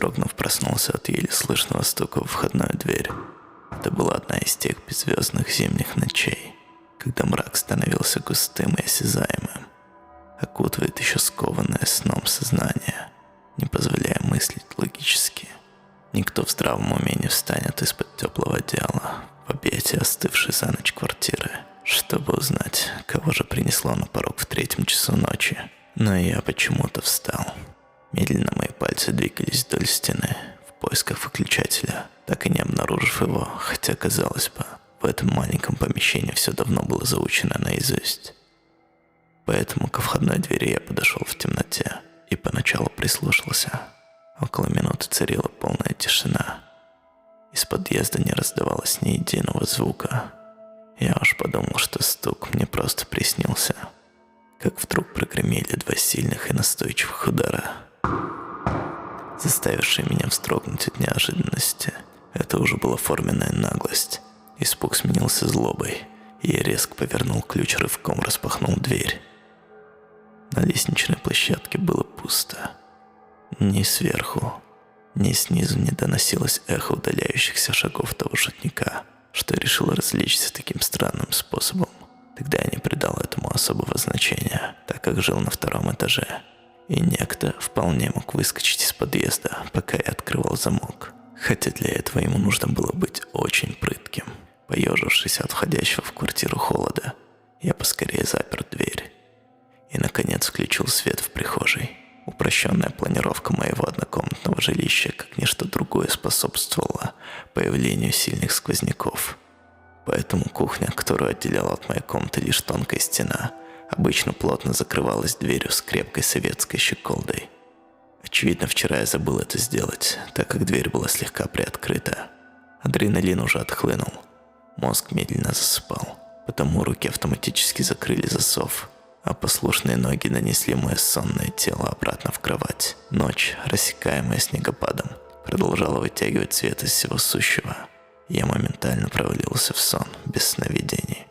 вздрогнув, проснулся от еле слышного стука в входную дверь. Это была одна из тех беззвездных зимних ночей, когда мрак становился густым и осязаемым, окутывает еще скованное сном сознание, не позволяя мыслить логически. Никто в здравом уме не встанет из-под теплого одеяла в объятии остывшей за ночь квартиры, чтобы узнать, кого же принесло на порог в 3 часу ночи. Но я почему-то встал. Медленно мои пальцы двигались вдоль стены в поисках выключателя, так и не обнаружив его, хотя, казалось бы, в этом маленьком помещении все давно было заучено наизусть. Поэтому ко входной двери я подошел в темноте и поначалу прислушался. Около минуты царила полная тишина. Из подъезда не раздавалось ни единого звука. Я уж подумал, что стук мне просто приснился. Как вдруг прогремели 2 сильных и настойчивых удара, заставившие меня вздрогнуть от неожиданности. Это уже была форменная наглость. Испуг сменился злобой, и я резко повернул ключ, рывком распахнул дверь. На лестничной площадке было пусто. Ни сверху, ни снизу не доносилось эхо удаляющихся шагов того шутника, что решил развлечься таким странным способом. Тогда я не придал этому особого значения, так как жил на 2-м этаже, и некто вполне мог выскочить из подъезда, пока я открывал замок, хотя для этого ему нужно было быть очень прытким. Поежившись от входящего в квартиру холода, я поскорее запер дверь и, наконец, включил свет в прихожей. Упрощенная планировка моего однокомнатного жилища, как ничто другое, способствовала появлению сильных сквозняков. Поэтому кухня, которую отделяла от моей комнаты лишь тонкая стена, обычно плотно закрывалась дверью с крепкой советской щеколдой. Очевидно, вчера я забыл это сделать, так как дверь была слегка приоткрыта. Адреналин уже отхлынул. Мозг медленно засыпал, потому руки автоматически закрыли засов, а послушные ноги нанесли мое сонное тело обратно в кровать. Ночь, рассекаемая снегопадом, продолжала вытягивать свет из всего сущего. Я моментально провалился в сон без сновидений.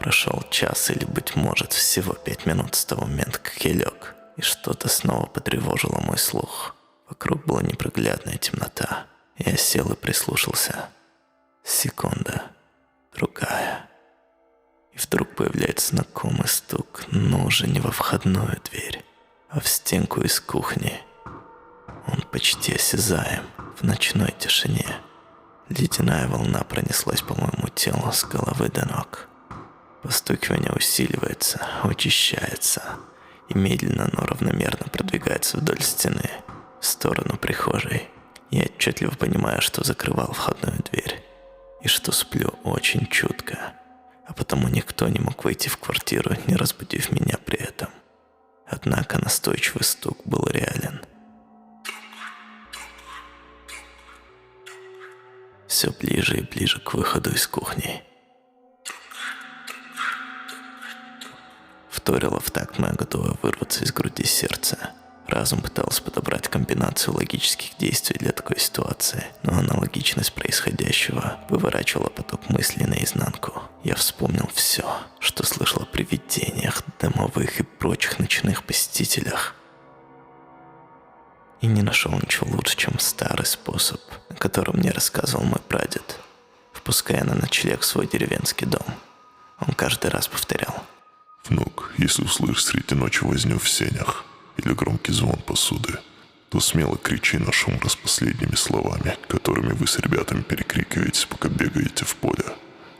Прошел час или, быть может, всего 5 минут с того момента, как я лег, и что-то снова потревожило мой слух. Вокруг была непроглядная темнота. Я сел и прислушался. Секунда, другая. И вдруг появляется знакомый стук, но уже не во входную дверь, а в стенку из кухни. Он почти осязаем в ночной тишине. Ледяная волна пронеслась по моему телу с головы до ног. Постукивание усиливается, учащается и медленно, но равномерно продвигается вдоль стены, в сторону прихожей. Я отчетливо понимаю, что закрывал входную дверь и что сплю очень чутко, а потому никто не мог войти в квартиру, не разбудив меня при этом. Однако настойчивый стук был реален. Все ближе и ближе к выходу из кухни. Вторило в такт мое готовое вырваться из груди сердце. Разум пытался подобрать комбинацию логических действий для такой ситуации, но аналогичность происходящего выворачивала поток мыслей наизнанку. Я вспомнил все, что слышал о привидениях, домовых и прочих ночных посетителях. И не нашел ничего лучше, чем старый способ, о котором мне рассказывал мой прадед, впуская на ночлег в свой деревенский дом. Он каждый раз повторял: «Внук, если услышишь среди ночи возню в сенях или громкий звон посуды, то смело кричи на шум распоследними словами, которыми вы с ребятами перекрикиваетесь, пока бегаете в поле.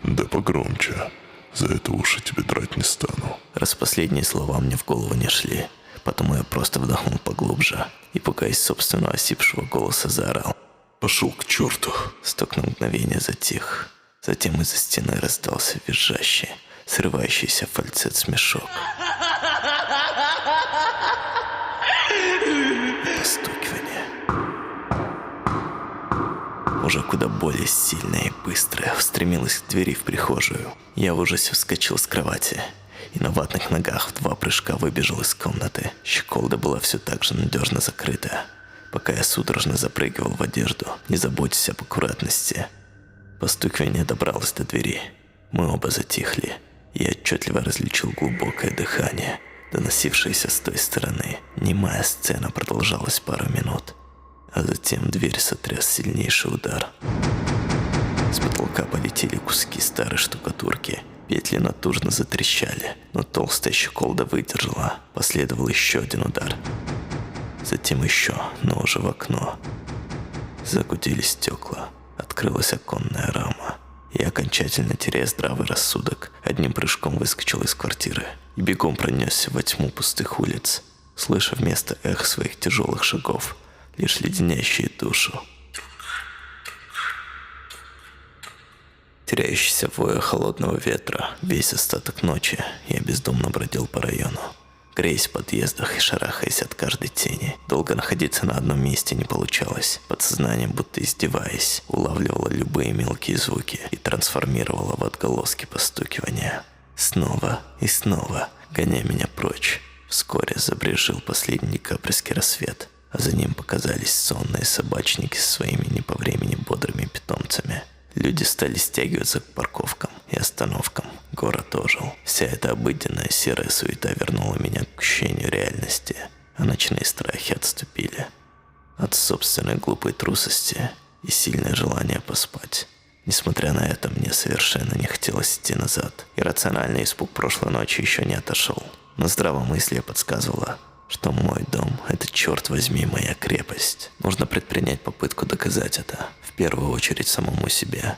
Да погромче, за это уши тебе драть не стану». Распоследние слова мне в голову не шли, потому я просто вдохнул поглубже и, пугаясь собственного осипшего голоса, заорал: «Пошел к черту!» Стук на мгновение затих. Затем из-за стены раздался визжащий, срывающийся фальцет смешок. Постукивание. Уже куда более сильное и быстрое устремилось к двери в прихожую. Я в ужасе вскочил с кровати и на ватных ногах в 2 прыжка выбежал из комнаты. Щеколда была все так же надежно закрыта, пока я судорожно запрыгивал в одежду, не заботясь об аккуратности. Постукивание добралось до двери. Мы оба затихли. Я отчетливо различил глубокое дыхание, доносившаяся с той стороны. Немая сцена продолжалась пару минут, а затем дверь сотряс сильнейший удар. С потолка полетели куски старой штукатурки. Петли натужно затрещали, но толстая щеколда выдержала. Последовал еще один удар. Затем еще, но уже в окно. Загудели стекла. Открылась оконная рама. Я, окончательно теряя здравый рассудок, одним прыжком выскочил из квартиры и бегом пронесся во тьму пустых улиц, слыша вместо эх своих тяжелых шагов лишь леденящие душу. Теряющийся в вое холодного ветра, весь остаток ночи я бездумно бродил по району, греясь в подъездах и шарахаясь от каждой тени. Долго находиться на одном месте не получалось. Подсознание, будто издеваясь, улавливало любые мелкие звуки и трансформировало в отголоски постукивания. Снова и снова, гоняя меня прочь. Вскоре забрежил последний декабрьский рассвет, а за ним показались сонные собачники со своими не по времени бодрыми питомцами. Люди стали стягиваться к парковкам и остановкам. Город ожил. Вся эта обыденная серая суета вернула меня к ощущению реальности, а ночные страхи отступили. От собственной глупой трусости и сильное желание поспать. Несмотря на это, мне совершенно не хотелось идти назад. Иррациональный испуг прошлой ночи еще не отошел. Но здравомыслие подсказывало, что мой дом – это, черт возьми, моя крепость. Нужно предпринять попытку доказать это, в первую очередь самому себе,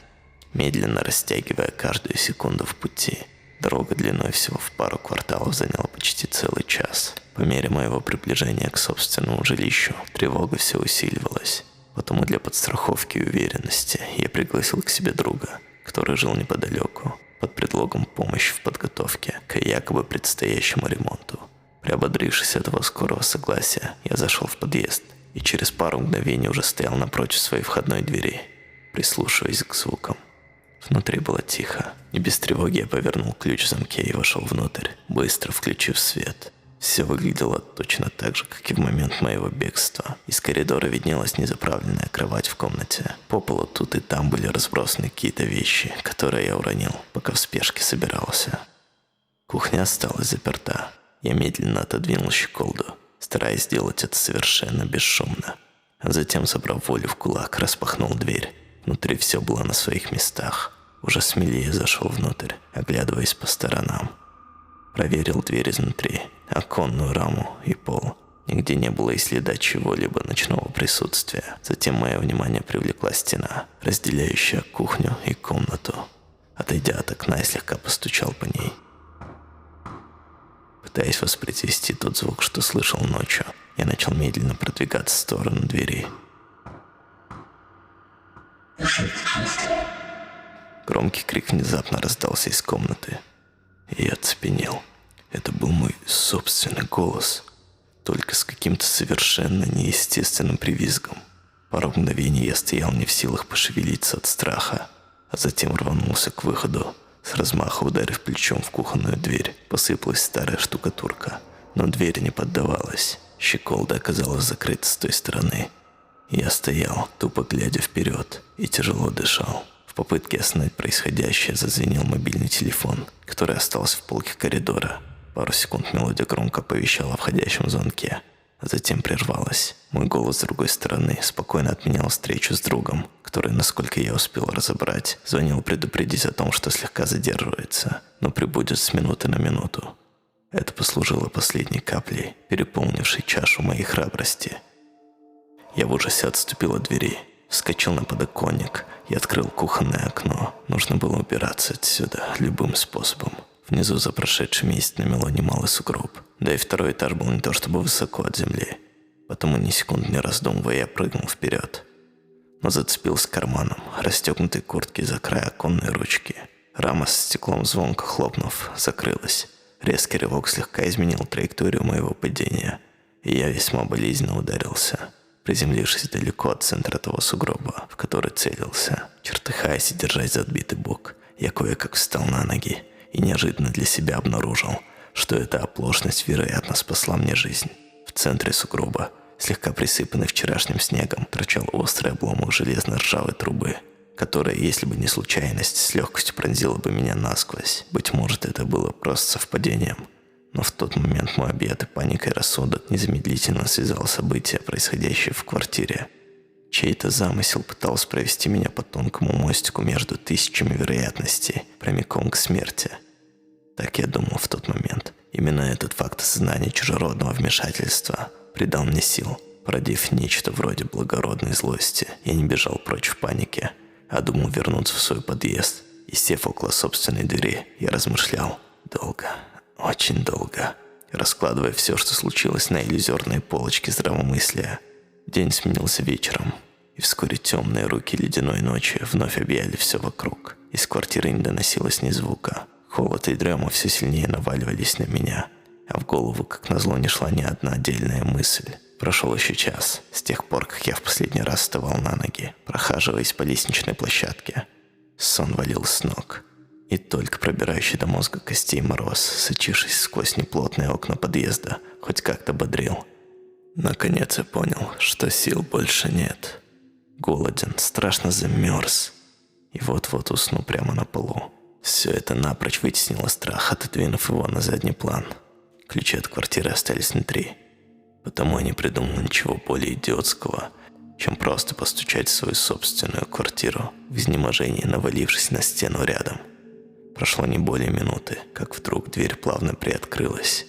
медленно растягивая каждую секунду в пути. Дорога длиной всего в пару кварталов заняла почти целый час. По мере моего приближения к собственному жилищу тревога все усиливалась. Потому для подстраховки и уверенности я пригласил к себе друга, который жил неподалеку, под предлогом помощи в подготовке к якобы предстоящему ремонту. Приободрившись от его скорого согласия, я зашел в подъезд и через пару мгновений уже стоял напротив своей входной двери, прислушиваясь к звукам. Внутри было тихо, и без тревоги я повернул ключ в замке и вошел внутрь, быстро включив свет. Все выглядело точно так же, как и в момент моего бегства. Из коридора виднелась незаправленная кровать в комнате. По полу тут и там были разбросаны какие-то вещи, которые я уронил, пока в спешке собирался. Кухня осталась заперта. Я медленно отодвинул щеколду, стараясь сделать это совершенно бесшумно. А затем, собрав волю в кулак, распахнул дверь. Внутри все было на своих местах. Уже смелее зашел внутрь, оглядываясь по сторонам. Проверил дверь изнутри, оконную раму и пол. Нигде не было и следа чего-либо ночного присутствия. Затем мое внимание привлекла стена, разделяющая кухню и комнату. Отойдя от окна, я слегка постучал по ней, пытаясь воспроизвести тот звук, что слышал ночью. Я начал медленно продвигаться в сторону двери. Громкий крик внезапно раздался из комнаты, и я оцепенел. Это был мой собственный голос, только с каким-то совершенно неестественным привизгом. Пару мгновений я стоял не в силах пошевелиться от страха, а затем рванулся к выходу. С размаха ударив плечом в кухонную дверь, посыпалась старая штукатурка, но дверь не поддавалась. Щеколда оказалась закрыта с той стороны. Я стоял, тупо глядя вперед, и тяжело дышал. В попытке осознать происходящее зазвенел мобильный телефон, который остался в полке коридора. Пару секунд мелодия громко оповещала о входящем звонке, а затем прервалась. Мой голос с другой стороны спокойно отменял встречу с другом, который, насколько я успел разобрать, звонил предупредить о том, что слегка задерживается, но прибудет с минуты на минуту. Это послужило последней каплей, переполнившей чашу моей храбрости. Я в ужасе отступил от двери, вскочил на подоконник и открыл кухонное окно. Нужно было убираться отсюда любым способом. Внизу за прошедший месяц намело немалый сугроб, да и второй этаж был не то чтобы высоко от земли. Потому ни секунды не раздумывая, я прыгнул вперед, но зацепился карманом расстегнутой куртки за край оконной ручки. Рама с стеклом, звонко хлопнув, закрылась. Резкий рывок слегка изменил траекторию моего падения, и я весьма болезненно ударился, приземлившись далеко от центра того сугроба, в который целился. Чертыхаясь и держась за отбитый бок, я кое-как встал на ноги и неожиданно для себя обнаружил, что эта оплошность, вероятно, спасла мне жизнь. В центре сугроба, слегка присыпанный вчерашним снегом, торчал острый обломок железно-ржавой трубы, которая, если бы не случайность, с легкостью пронзила бы меня насквозь. Быть может, это было просто совпадением, Но в тот момент мой объятый паникой рассудок незамедлительно связал события, происходящие в квартире. Чей-то замысел пытался провести меня по тонкому мостику между тысячами вероятностей, прямиком к смерти. Так я думал в тот момент. Именно этот факт осознания чужеродного вмешательства придал мне сил, породив нечто вроде благородной злости. Я не бежал прочь в панике, а думал вернуться в свой подъезд. И сев около собственной двери, я размышлял долго, очень долго, раскладывая все, что случилось на иллюзорной полочке здравомыслия. День сменился вечером, и вскоре темные руки ледяной ночи вновь объяли все вокруг. Из квартиры не доносилось ни звука. Холод и дрема все сильнее наваливались на меня, а в голову, как назло, не шла ни одна отдельная мысль. Прошел еще час, с тех пор, как я в последний раз вставал на ноги, прохаживаясь по лестничной площадке. Сон валил с ног, и только пробирающий до мозга костей мороз, сочившись сквозь неплотные окна подъезда, хоть как-то бодрил. Наконец я понял, что сил больше нет. Голоден, страшно замерз, и вот-вот усну прямо на полу. Все это напрочь вытеснило страх, отодвинув его на задний план. Ключи от квартиры остались внутри. Потому я не придумал ничего более идиотского, чем просто постучать в свою собственную квартиру, в изнеможении навалившись на стену рядом. Прошло не более минуты, как вдруг дверь плавно приоткрылась.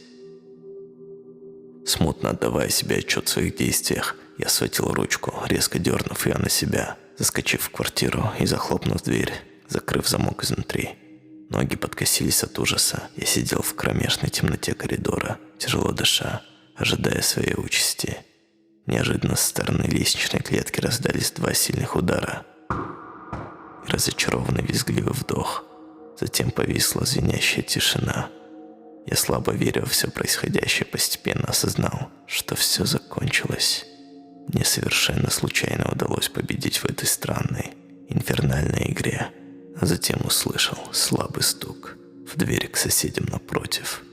Смутно отдавая себе отчет в своих действиях, я схватил ручку, резко дернув ее на себя, заскочив в квартиру и захлопнув дверь, закрыв замок изнутри. Ноги подкосились от ужаса. Я сидел в кромешной темноте коридора, тяжело дыша, ожидая своей участи. Неожиданно со стороны лестничной клетки раздались два сильных удара и разочарованный визгливый вдох. Затем повисла звенящая тишина. Я, слабо веря во все происходящее, постепенно осознал, что все закончилось. Мне совершенно случайно удалось победить в этой странной, инфернальной игре. А затем услышал слабый стук в двери к соседям напротив.